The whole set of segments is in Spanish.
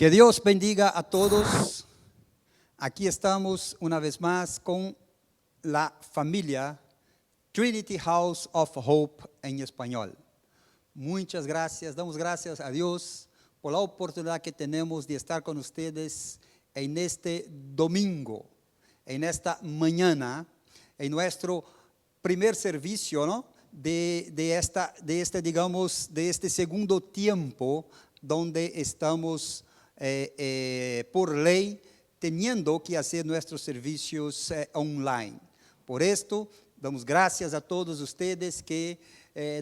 Que Dios bendiga a todos. Aquí estamos una vez más con la familia Trinity House of Hope en español. Muchas gracias, damos gracias a Dios por la oportunidad que tenemos de estar con ustedes en este domingo, en esta mañana, en nuestro primer servicio, ¿no? de este segundo tiempo donde estamos por ley teniendo que hacer nuestros servicios online. Por esto, damos gracias a todos ustedes que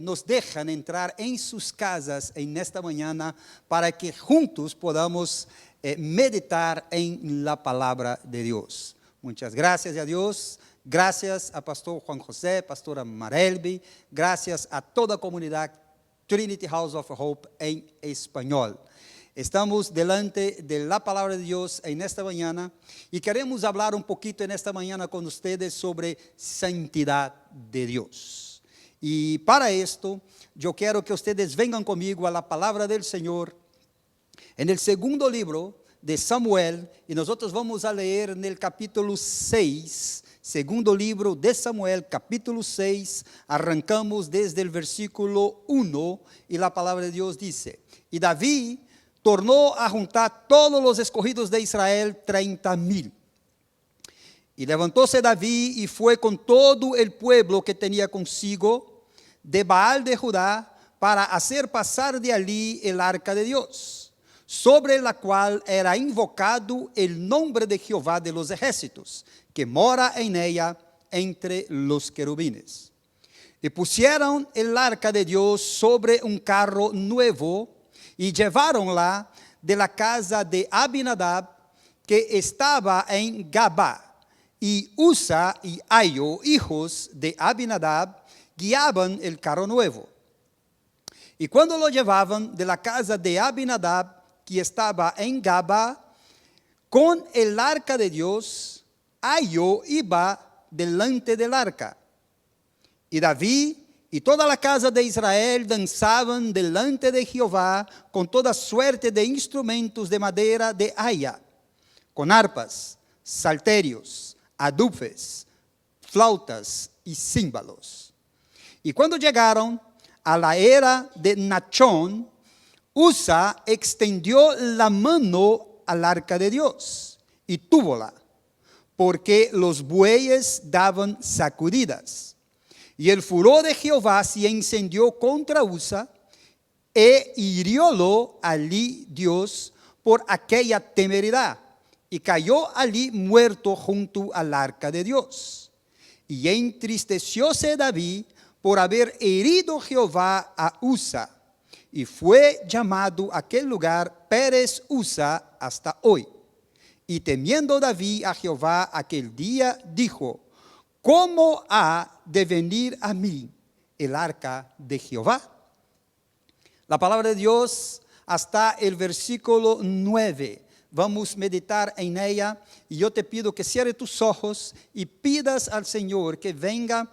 nos dejan entrar en sus casas en esta mañana para que juntos podamos meditar en la palabra de Dios. Muchas gracias a Dios, gracias a Pastor Juan José, Pastora Marelby, gracias a toda la comunidad Trinity House of Hope en español. Estamos delante de la palabra de Dios en esta mañana y queremos hablar un poquito en esta mañana con ustedes sobre santidad de Dios. Y para esto, yo quiero que ustedes vengan conmigo a la palabra del Señor en el segundo libro de Samuel, y nosotros vamos a leer en el capítulo 6, segundo libro de Samuel, capítulo 6, arrancamos desde el versículo 1, y la palabra de Dios dice: y David tornó a juntar todos los escogidos de Israel, 30,000. Y levantóse David y fue con todo el pueblo que tenía consigo de Baal de Judá para hacer pasar de allí el arca de Dios, sobre la cual era invocado el nombre de Jehová de los ejércitos, que mora en ella entre los querubines. Y pusieron el arca de Dios sobre un carro nuevo y llevaronla de la casa de Abinadab, que estaba en Gabá. Y Usa y Ayo, hijos de Abinadab, guiaban el carro nuevo. Y cuando lo llevaban de la casa de Abinadab, que estaba en Gabá, con el arca de Dios, Ayo iba delante del arca. Y David y toda la casa de Israel danzaban delante de Jehová con toda suerte de instrumentos de madera de haya, con arpas, salterios, adufes, flautas y címbalos. Y cuando llegaron a la era de Nachón, Usa extendió la mano al arca de Dios y túvola, porque los bueyes daban sacudidas. Y el furor de Jehová se encendió contra Usa, e hiriólo allí Dios por aquella temeridad, y cayó allí muerto junto al arca de Dios. Y entristecióse David por haber herido Jehová a Usa, y fue llamado aquel lugar Pérez Usa hasta hoy. Y temiendo David a Jehová aquel día, dijo: ¿cómo ha de venir a mí el arca de Jehová? La palabra de Dios hasta el versículo 9. Vamos a meditar en ella, y yo te pido que cierres tus ojos y pidas al Señor que venga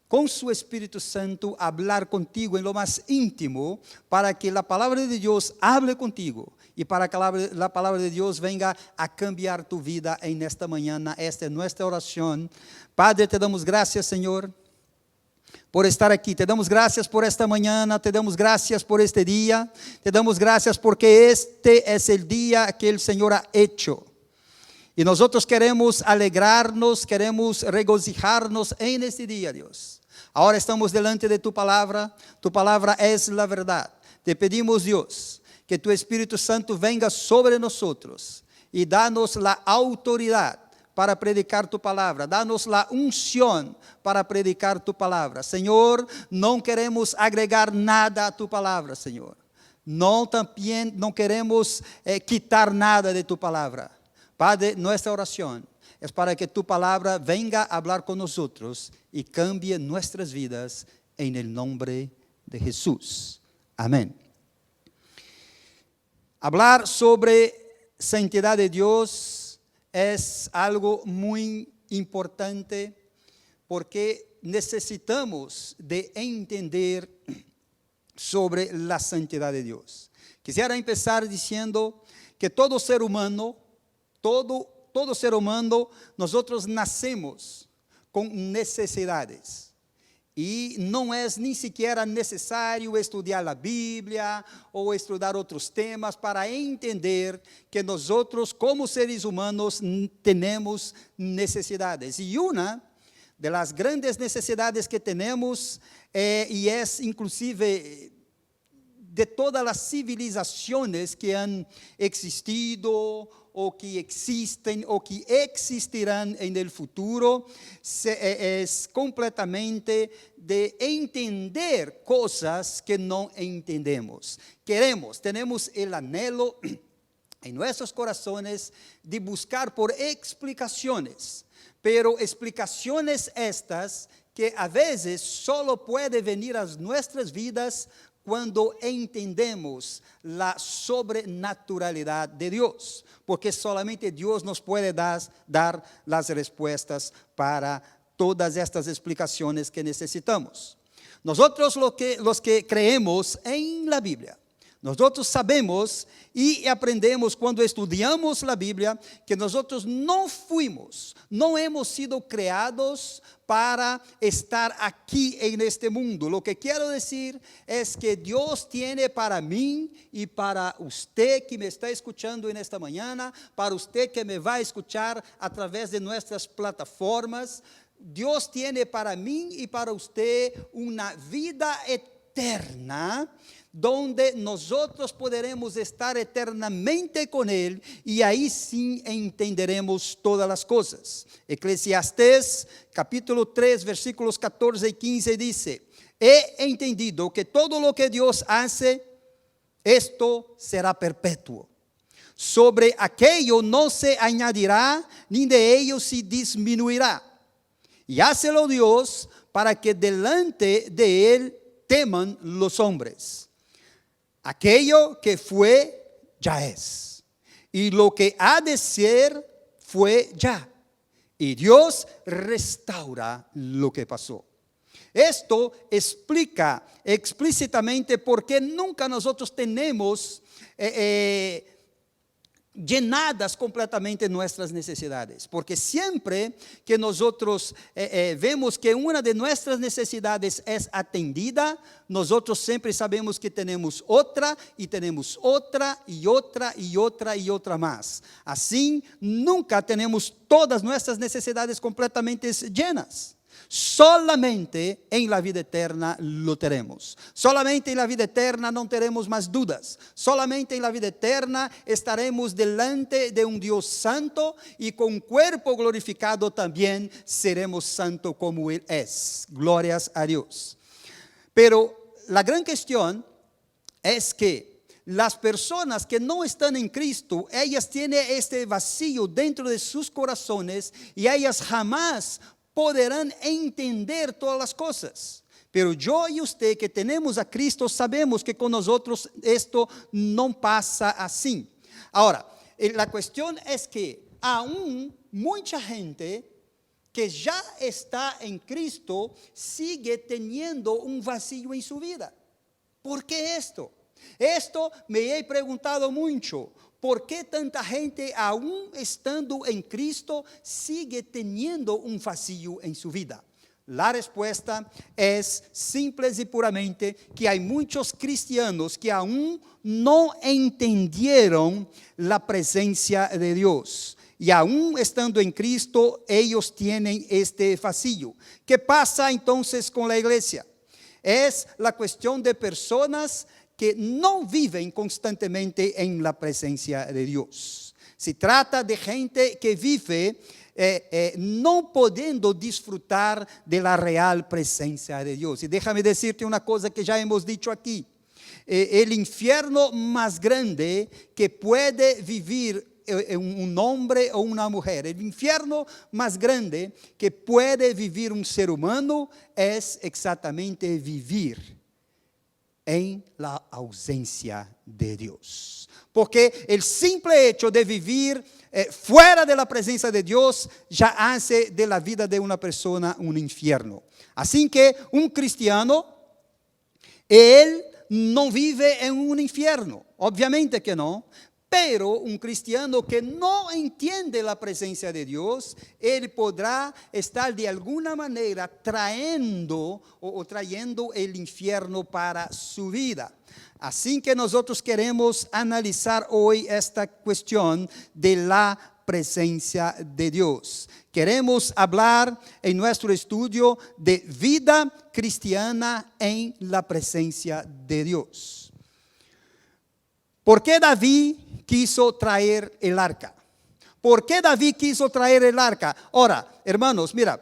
con su Espíritu Santo a hablar contigo en lo más íntimo, para que la palabra de Dios hable contigo y para que la palabra de Dios venga a cambiar tu vida en esta mañana. Esta es nuestra oración. Padre, te damos gracias, Señor, por estar aquí. Te damos gracias por esta mañana, te damos gracias por este día, te damos gracias porque este es el día que el Señor ha hecho. Y nosotros queremos alegrarnos, queremos regocijarnos en este día, Dios. Ahora estamos delante de tu palabra es la verdad. Te pedimos, Dios, que tu Espíritu Santo venga sobre nosotros y danos la autoridad para predicar tu palabra, danos la unción para predicar tu palabra. Señor, no queremos agregar nada a tu palabra, Señor. No queremos quitar nada de tu palabra. Padre, nuestra oración es para que tu palabra venga a hablar con nosotros y cambie nuestras vidas en el nombre de Jesús. Amén. Hablar sobre santidad de Dios es algo muy importante, porque necesitamos de entender sobre la santidad de Dios. Quisiera empezar diciendo que todo ser humano, todo ser humano, nosotros nacemos com necessidades. E não é nem sequer necessário estudar a Bíblia ou estudar outros temas para entender que nós, como seres humanos, temos necessidades. E uma das grandes necessidades que temos, e é inclusive de todas as civilizações que han existido, ou que existem, ou que existirão no futuro, é completamente de entender coisas que não entendemos. Temos o anelo em nossos corações de buscar por explicações, pero explicações estas que a vezes solo puede venir às nossas vidas quando entendemos a sobrenaturalidade de Deus, porque solamente Deus nos pode dar as respostas para todas estas explicações que necessitamos. Nós, los que creemos em la Bíblia, nós sabemos e aprendemos quando estudamos a Bíblia que nós não hemos sido criados para estar aqui neste mundo. Lo que quero dizer é que Deus tem para mim e para você que me está escutando nesta manhã, para você que me vai escutar a través de nossas plataformas, Deus tem para mim e para você uma vida eterna, donde nosotros poderemos estar eternamente com Ele, e aí sim entenderemos todas as coisas. Eclesiastés, capítulo 3, versículos 14 e 15, diz: he entendido que todo lo que Dios hace, esto será perpetuo. Sobre aquello no se añadirá, ni de ello se disminuirá. Y hácelo Dios para que delante de Él teman los hombres. Aquello que fue, ya es. Y lo que ha de ser, fue ya. Y Dios restaura lo que pasó. Esto explica explícitamente por qué nunca nosotros tenemos llenadas completamente nuestras necesidades, porque siempre que nosotros vemos que una de nuestras necesidades es atendida, nosotros siempre sabemos que tenemos otra y tenemos otra y otra y otra y otra más. Así nunca tenemos todas nuestras necesidades completamente llenas. Solamente en la vida eterna lo teremos. Solamente en la vida eterna no teremos más dudas. Solamente en la vida eterna estaremos delante de un Dios santo y con cuerpo glorificado también seremos santos como Él es. Glorias a Dios. Pero la gran cuestión es que las personas que no están en Cristo, ellas tienen este vacío dentro de sus corazones y ellas jamás poderão entender todas as coisas. Pero yo e usted que tenemos a Cristo sabemos que con nosotros esto não pasa assim. Ahora, la cuestión es que aún mucha gente que ya está en Cristo sigue teniendo un vacío en su vida. ¿Por qué esto? Esto me he preguntado mucho. ¿Por qué tanta gente, aún estando en Cristo, sigue teniendo un vacío en su vida? La respuesta es simple y puramente que hay muchos cristianos que aún no entendieron la presencia de Dios. Y aún estando en Cristo, ellos tienen este vacío. ¿Qué pasa entonces con la iglesia? Es la cuestión de personas que no viven constantemente en la presencia de Dios. Se trata de gente que vive no pudiendo disfrutar de la real presencia de Dios. Y déjame decirte una cosa que ya hemos dicho aquí. El infierno más grande que puede vivir un hombre o una mujer, el infierno más grande que puede vivir un ser humano es exactamente vivir en la ausencia de Dios. Porque el simple hecho de vivir fuera de la presencia de Dios ya hace de la vida de una persona un infierno. Así que un cristiano, él no vive en un infierno, obviamente que no, Pero un cristiano que no entiende la presencia de Dios, él podrá estar de alguna manera trayendo el infierno para su vida. Así que nosotros queremos analizar hoy esta cuestión de la presencia de Dios. Queremos hablar en nuestro estudio de vida cristiana en la presencia de Dios. ¿Por qué David quiso traer el arca? ¿Por qué David quiso traer el arca? Ahora, hermanos, mira,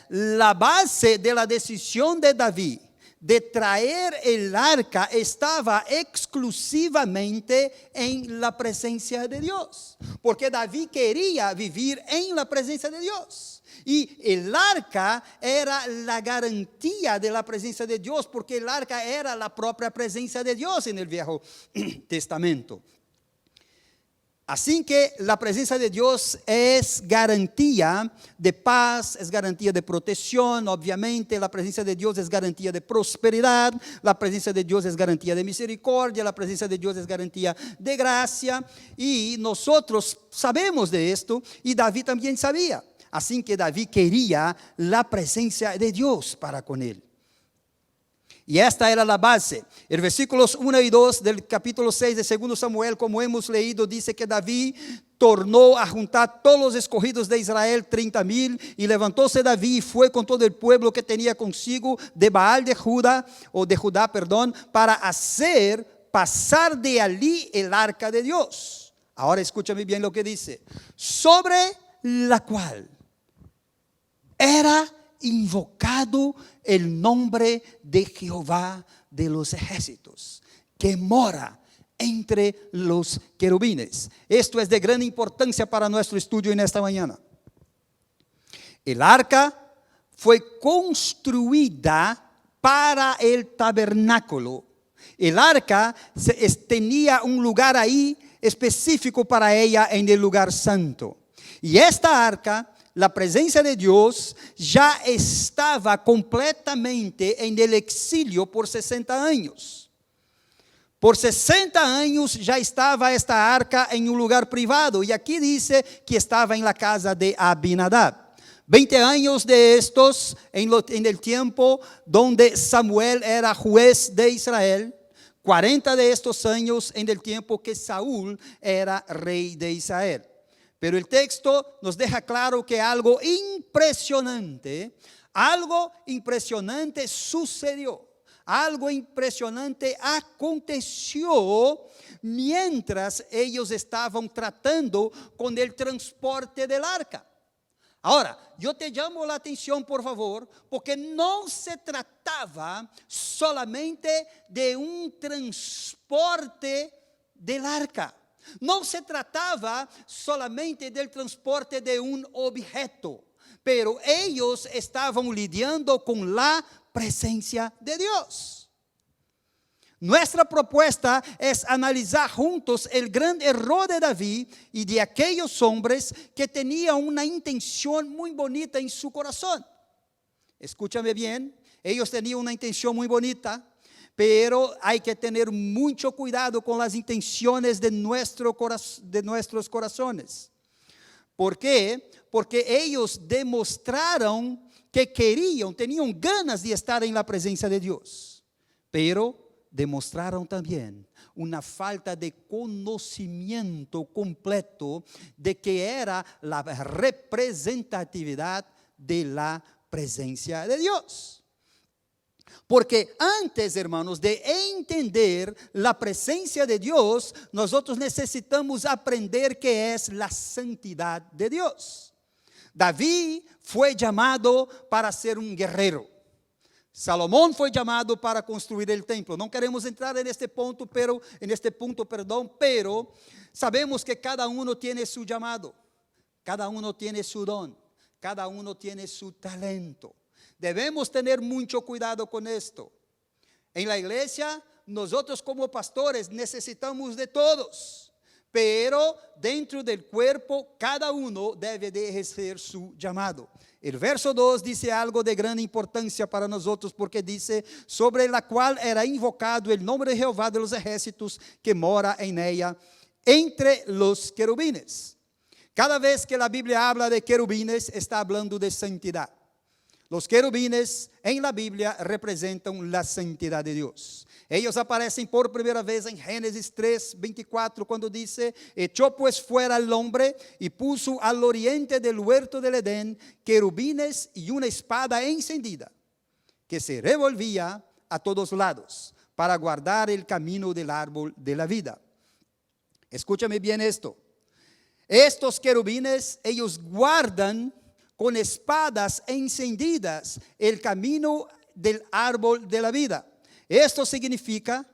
la base de la decisión de David de traer el arca estaba exclusivamente en la presencia de Dios, porque David quería vivir en la presencia de Dios. Y el arca era la garantía de la presencia de Dios, porque el arca era la propia presencia de Dios en el Viejo Testamento. Así que la presencia de Dios es garantía de paz, es garantía de protección, obviamente la presencia de Dios es garantía de prosperidad, la presencia de Dios es garantía de misericordia, la presencia de Dios es garantía de gracia, y nosotros sabemos de esto, y David también sabía. Así que David quería la presencia de Dios para con él. Y esta era la base. El versículos 1 y 2 del capítulo 6 de 2 Samuel, como hemos leído, dice que David tornó a juntar todos los escogidos de Israel, 30,000, y levantóse David y fue con todo el pueblo que tenía consigo de Baal de Judá, para hacer pasar de allí el arca de Dios. Ahora escúchame bien lo que dice. Sobre la cual era invocado el nombre de Jehová de los ejércitos, que mora entre los querubines. Esto es de gran importancia para nuestro estudio en esta mañana. El arca fue construida para el tabernáculo. El arca tenía un lugar ahí específico para ella en el lugar santo. Y esta arca, la presencia de Dios, ya estaba completamente en el exilio por 60 años. Por 60 años ya estaba esta arca en un lugar privado. Y aquí dice que estaba en la casa de Abinadab. 20 años de estos en el tiempo donde Samuel era juez de Israel. 40 de estos años en el tiempo que Saúl era rey de Israel. Pero el texto nos deja claro que algo impresionante sucedió. Algo impresionante aconteció mientras ellos estaban tratando con el transporte del arca. Ahora, yo te llamo la atención, por favor, porque no se trataba solamente de un transporte del arca. No se trataba solamente del transporte de un objeto, pero ellos estaban lidiando con la presencia de Dios. Nuestra propuesta es analizar juntos el gran error de David y de aquellos hombres que tenían una intención muy bonita en su corazón. Escúchame bien, ellos tenían una intención muy bonita, pero hay que tener mucho cuidado con las intenciones de nuestros corazones. ¿Por qué? Porque ellos demostraron que tenían ganas de estar en la presencia de Dios, pero demostraron también una falta de conocimiento completo de que era la representatividad de la presencia de Dios. Porque antes, hermanos, de entender la presencia de Dios, nosotros necesitamos aprender qué es la santidad de Dios. David fue llamado para ser un guerrero. Salomón fue llamado para construir el templo. No queremos entrar en este punto, pero sabemos que cada uno tiene su llamado, cada uno tiene su don, cada uno tiene su talento. Debemos tener mucho cuidado con esto. En la iglesia, nosotros como pastores necesitamos de todos, pero dentro del cuerpo, cada uno debe de ejercer su llamado. El verso 2 dice algo de gran importancia para nosotros, porque dice, sobre la cual era invocado el nombre de Jehová de los ejércitos, que mora en ella, entre los querubines. Cada vez que la Biblia habla de querubines, está hablando de santidad. Los querubines en la Biblia representan la santidad de Dios. Ellos aparecen por primera vez en Génesis 3:24, cuando dice: echó pues fuera al hombre y puso al oriente del huerto del Edén querubines y una espada encendida, que se revolvía a todos lados para guardar el camino del árbol de la vida. Escúchame bien esto. Estos querubines, ellos guardan con espadas encendidas el camino del árbol de la vida. Esto significa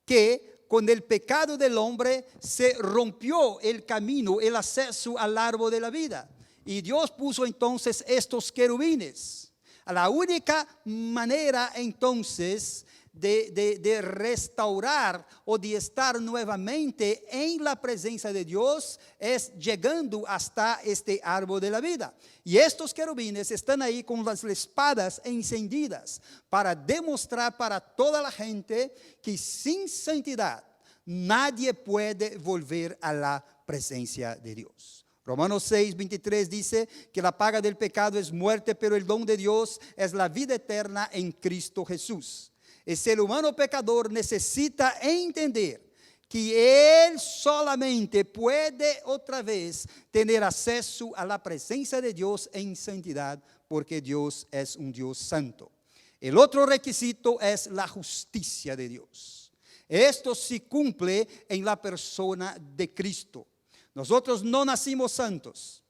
que con el pecado del hombre se rompió el camino, el acceso al árbol de la vida. Y Dios puso entonces estos querubines. La única manera entonces de restaurar o de estar nuevamente en la presencia de Dios es llegando hasta este árbol de la vida. Y estos querubines están ahí con las espadas encendidas para demostrar para toda la gente que sin santidad nadie puede volver a la presencia de Dios. Romanos 6:23 dice que la paga del pecado es muerte, pero el don de Dios es la vida eterna en Cristo Jesús. El ser humano pecador necesita entender que él solamente puede otra vez tener acceso a la presencia de Dios en santidad, porque Dios es un Dios santo. El otro requisito es la justicia de Dios. Esto se cumple en la persona de Cristo. Nosotros no nacimos santos.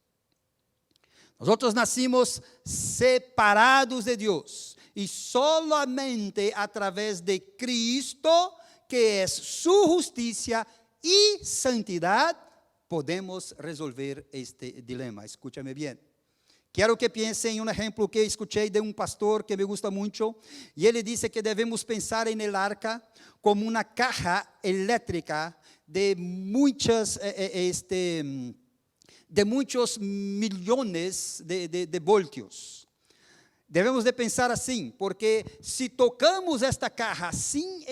Nosotros nacimos separados de Dios. Y solamente a través de Cristo, que es su justicia y santidad, podemos resolver este dilema. Escúchame bien. Quiero que piensen en un ejemplo que escuché de un pastor que me gusta mucho. Y él dice que debemos pensar en el arca como una caja eléctrica de muchos millones de voltios. Debemos de pensar así, porque si tocamos esta caja sin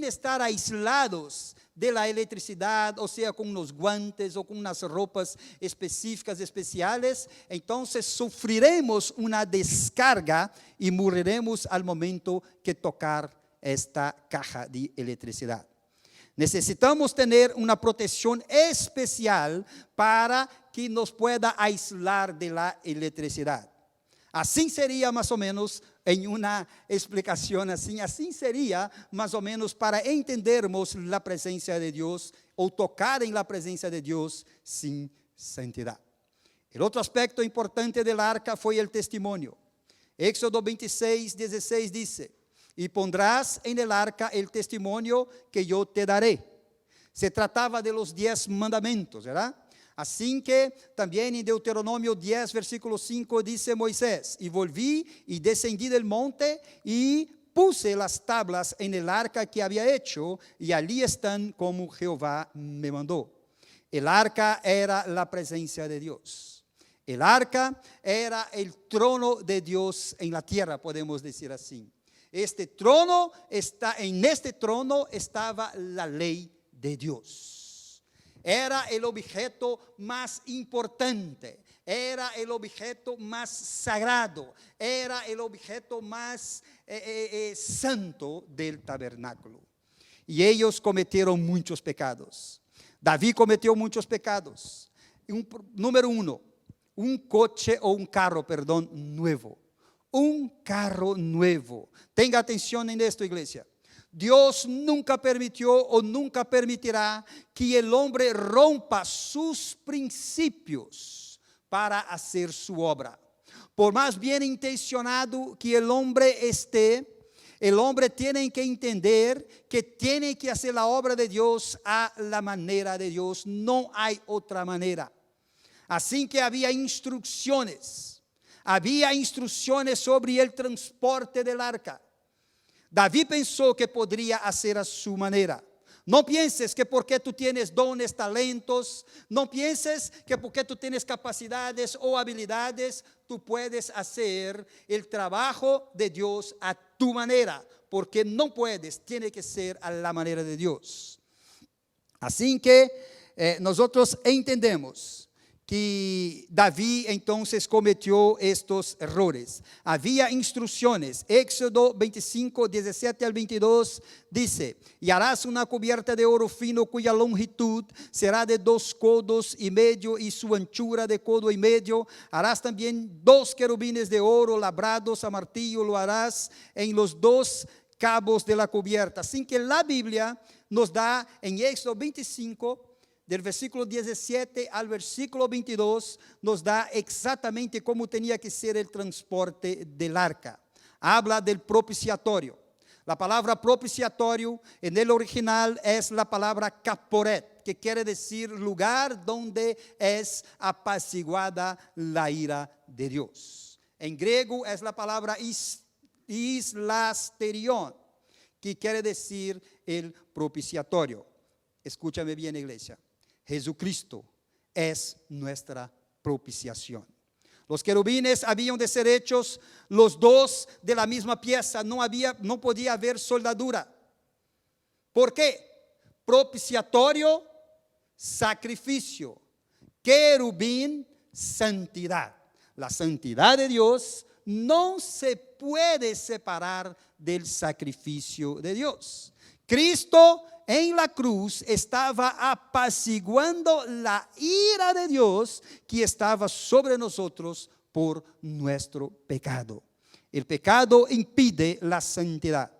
estar aislados de la electricidad, o sea, con unos guantes o con unas ropas específicas, especiales, entonces sufriremos una descarga y moriremos al momento que tocar esta caja de electricidad. Necesitamos tener una protección especial para que nos pueda aislar de la electricidad. Así sería más o menos, en una explicación así sería más o menos para entendermos la presencia de Dios o tocar en la presencia de Dios sin santidad. El otro aspecto importante del arca fue el testimonio. Éxodo 26:16 dice: y pondrás en el arca el testimonio que yo te daré. Se trataba de los 10 mandamientos, ¿verdad? Así que también en Deuteronomio 10, versículo 5 dice Moisés: y volví y descendí del monte y puse las tablas en el arca que había hecho, y allí están como Jehová me mandó. El arca era la presencia de Dios. El arca era el trono de Dios en la tierra, podemos decir así. En este trono estaba la ley de Dios. Era el objeto más importante, era el objeto más sagrado, era el objeto más santo del tabernáculo. Y ellos cometieron muchos pecados. David cometió muchos pecados. Número 1, un coche o un carro, nuevo. Un carro nuevo. Tenga atención en esto, iglesia. Dios nunca permitió o nunca permitirá que el hombre rompa sus principios para hacer su obra. Por más bien intencionado que el hombre esté, el hombre tiene que entender que tiene que hacer la obra de Dios a la manera de Dios. No hay otra manera. Así que había instrucciones. Había instrucciones sobre el transporte del arca. David pensó que podría hacer a su manera. No pienses que porque tú tienes dones, talentos, no pienses que porque tú tienes capacidades o habilidades, tú puedes hacer el trabajo de Dios a tu manera, porque no puedes, tiene que ser a la manera de Dios. Así que nosotros entendemos que David entonces cometió estos errores. Había instrucciones. Éxodo 25, 17 al 22 dice: y harás una cubierta de oro fino cuya longitud será de 2 codos y medio y su anchura de codo y medio. Harás también 2 querubines de oro labrados a martillo, lo harás en los 2 cabos de la cubierta. Así que la Biblia nos da en Éxodo 25, del versículo 17 al versículo 22, nos da exactamente cómo tenía que ser el transporte del arca. Habla del propiciatorio. La palabra propiciatorio en el original es la palabra caporet, que quiere decir lugar donde es apaciguada la ira de Dios. En griego es la palabra islasterión, que quiere decir el propiciatorio. Escúchame bien, iglesia. Jesucristo es nuestra propiciación. Los querubines habían de ser hechos los 2 de la misma pieza. No podía haber soldadura. ¿Por qué? Propiciatorio, sacrificio. Querubín, santidad. La santidad de Dios no se puede separar del sacrificio de Dios. Cristo en la cruz estaba apaciguando la ira de Dios que estaba sobre nosotros por nuestro pecado. El pecado impide la santidad.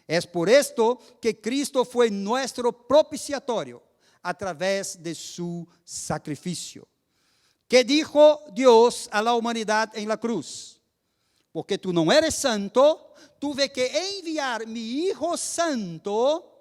Es por esto que Cristo fue nuestro propiciatorio a través de su sacrificio. ¿Qué dijo Dios a la humanidad en la cruz? Porque tú no eres santo, tuve que enviar mi Hijo Santo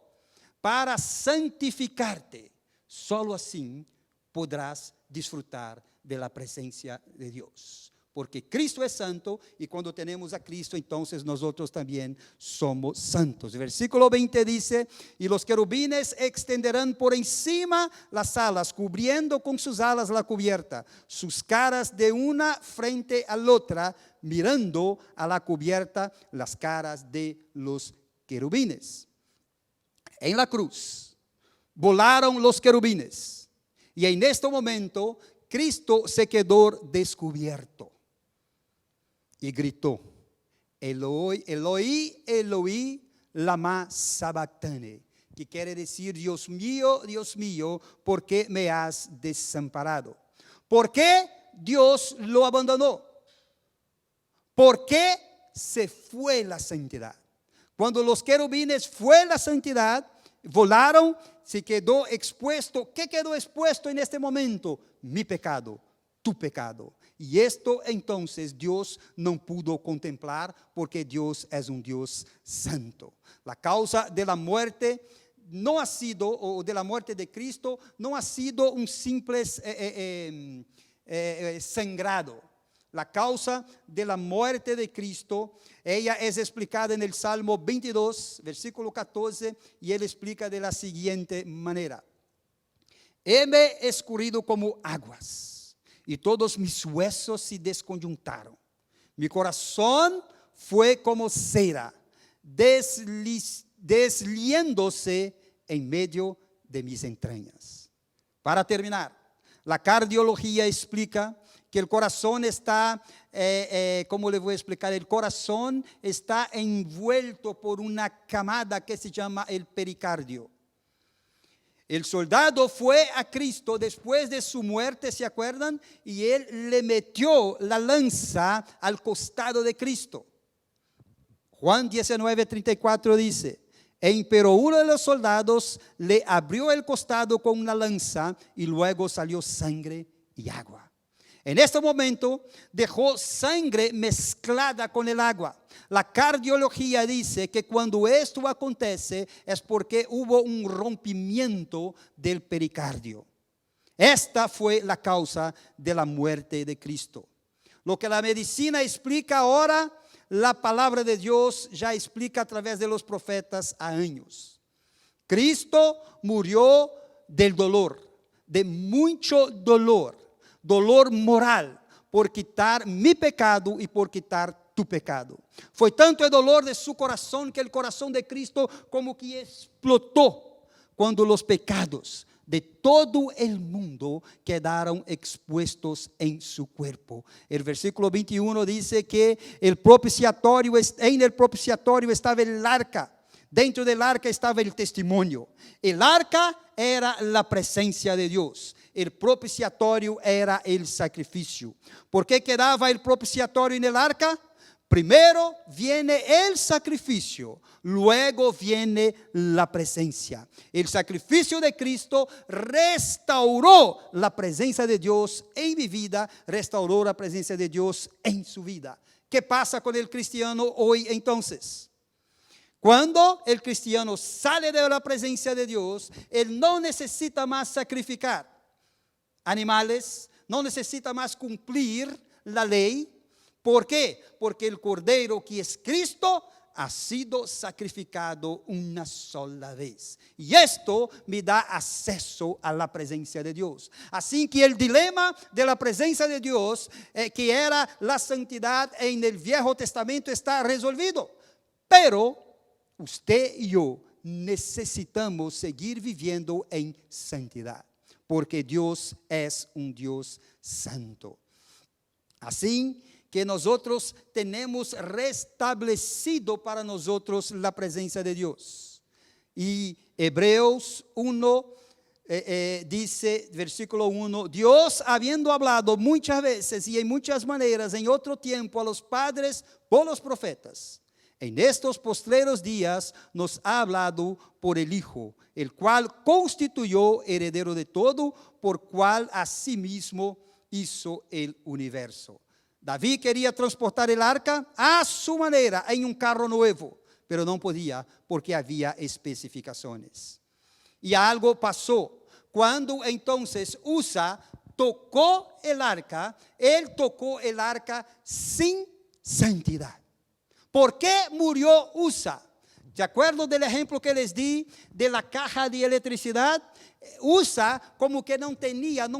para santificarte. Solo así podrás disfrutar de la presencia de Dios. Porque Cristo es santo y cuando tenemos a Cristo, entonces nosotros también somos santos. El versículo 20 dice: y los querubines extenderán por encima las alas, cubriendo con sus alas la cubierta, sus caras de una frente a la otra, mirando a la cubierta las caras de los querubines. En la cruz volaron los querubines y en este momento Cristo se quedó descubierto y gritó: Eloi, Eloi, Eloi, lama sabactane, que quiere decir: Dios mío, ¿por qué me has desamparado? ¿Por qué Dios lo abandonó? ¿Por qué se fue la santidad? Cuando los querubines fue la santidad, volaron, se quedó expuesto. ¿Qué quedó expuesto en este momento? Mi pecado, tu pecado. Y esto entonces Dios no pudo contemplar, porque Dios es un Dios santo. La causa de la muerte no ha sido, o de la muerte de Cristo, no ha sido un simple sangrado. La causa de la muerte de Cristo, ella es explicada en el Salmo 22, versículo 14, y él explica de la siguiente manera: heme escurrido como aguas, y todos mis huesos se desconjuntaron. Mi corazón fue como cera, desliéndose en medio de mis entrañas. Para terminar, la cardiología explica que el corazón está, ¿cómo le voy a explicar? El corazón está envuelto por una camada que se llama el pericardio. El soldado fue a Cristo después de su muerte, ¿se acuerdan? Y él le metió la lanza al costado de Cristo. Juan 19:34 dice: pero uno de los soldados le abrió el costado con una lanza y luego salió sangre y agua. En este momento dejó sangre mezclada con el agua. La cardiología dice que cuando esto acontece es porque hubo un rompimiento del pericardio. Esta fue la causa de la muerte de Cristo. Lo que la medicina explica ahora, la palabra de Dios ya explica a través de los profetas a años. Cristo murió del dolor, de mucho dolor. Dolor moral, por quitar mi pecado y por quitar tu pecado. Fue tanto el dolor de su corazón que el corazón de Cristo como que explotó. cuando los pecados de todo el mundo quedaron expuestos en su cuerpo. El versículo 21 dice que en el propiciatorio estaba el arca. Dentro del arca estaba el testimonio. El arca era la presencia de Dios. El propiciatorio era el sacrificio. ¿Por qué quedaba el propiciatorio en el arca? Primero viene el sacrificio, luego viene la presencia. El sacrificio de Cristo restauró la presencia de Dios en mi vida, restauró la presencia de Dios en su vida. ¿Qué pasa con el cristiano hoy entonces? Cuando el cristiano sale de la presencia de Dios, él no necesita más sacrificar animales, no necesita más cumplir la ley. ¿Por qué? Porque el Cordero que es Cristo ha sido sacrificado una sola vez. Y esto me da acceso a la presencia de Dios. Así que el dilema de la presencia de Dios, que era la santidad en el Viejo Testamento, está resolvido. Pero usted y yo necesitamos seguir viviendo en santidad, porque Dios es un Dios santo. Así que nosotros tenemos restablecido para nosotros la presencia de Dios. Y Hebreos 1 dice, versículo 1, Dios habiendo hablado muchas veces y en muchas maneras en otro tiempo a los padres por los profetas, en estos postreros días nos ha hablado por el Hijo, el cual constituyó heredero de todo, por cual asimismo hizo el universo. David quería transportar el arca a su manera en un carro nuevo, pero no podía porque había especificaciones. Y algo pasó. Cuando entonces Usa tocó el arca, él tocó el arca sin santidad. ¿Por qué murió Usa? ¿De acuerdo del ejemplo que les di de la caja de electricidad? Usa como que no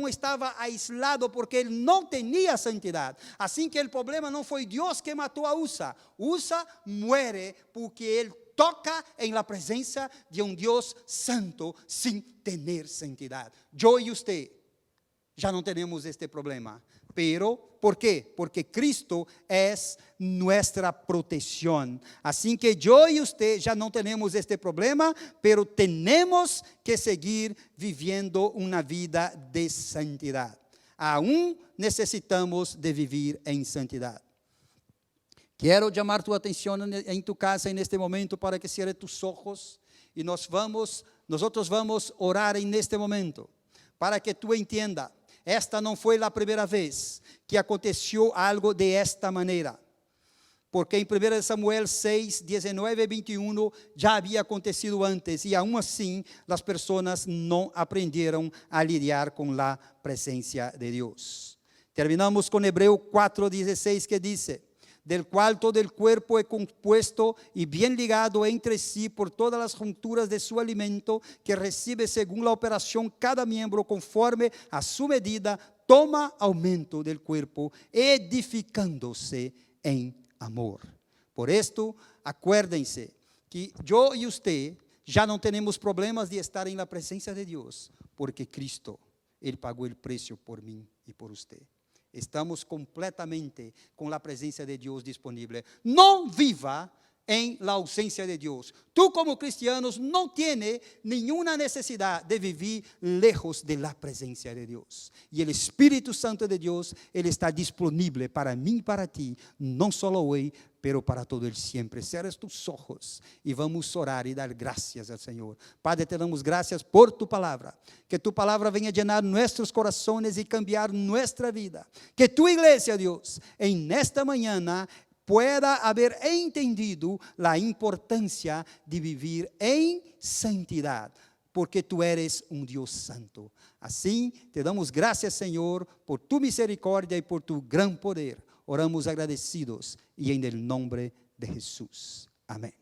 estaba aislado porque él no tenía santidad. Así que el problema no fue Dios que mató a Usa. Usa muere porque él toca en la presencia de un Dios santo sin tener santidad. Yo y usted ya no tenemos este problema. Pero, ¿por qué? Porque Cristo es nuestra protección. Así que yo y usted ya no tenemos este problema, pero tenemos que seguir viviendo una vida de santidad. Aún necesitamos de vivir en santidad. Quiero llamar tu atención en tu casa en este momento para que cierre tus ojos y nosotros vamos a orar en este momento para que tú entiendas. Esta não foi a primeira vez que aconteceu algo de esta maneira. Porque em 1 Samuel 6, 19 e 21 já havia acontecido antes. E aún assim, as pessoas não aprenderam a lidar com a presença de Deus. Terminamos com Hebreo 4:16 que diz: del cual todo el cuerpo es compuesto y bien ligado entre sí por todas las junturas de su alimento, que recibe según la operación cada miembro conforme a su medida, toma aumento del cuerpo, edificándose en amor. Por esto, acuérdense que yo y usted ya no tenemos problemas de estar en la presencia de Dios, porque Cristo, Él pagó el precio por mí y por usted. Estamos completamente com a presença de Deus disponível. Não viva em la ausência de Deus. Tú como cristianos não tienes nenhuma necessidade de vivir lejos de la presencia de Deus. E o Espírito Santo de Deus, Ele está disponível para mim e para ti, não só hoje, pero para todo el siempre. Cierra tus ojos y vamos a orar y dar gracias al Señor. Padre, te damos gracias por tu palabra. Que tu palabra venga a llenar nuestros corazones y cambiar nuestra vida. Que tu iglesia, Dios, en esta mañana pueda haber entendido la importancia de vivir en santidad, porque tú eres un Dios santo. Así te damos gracias, Señor, por tu misericordia y por tu gran poder. Oramos agradecidos y en el nombre de Jesús. Amén.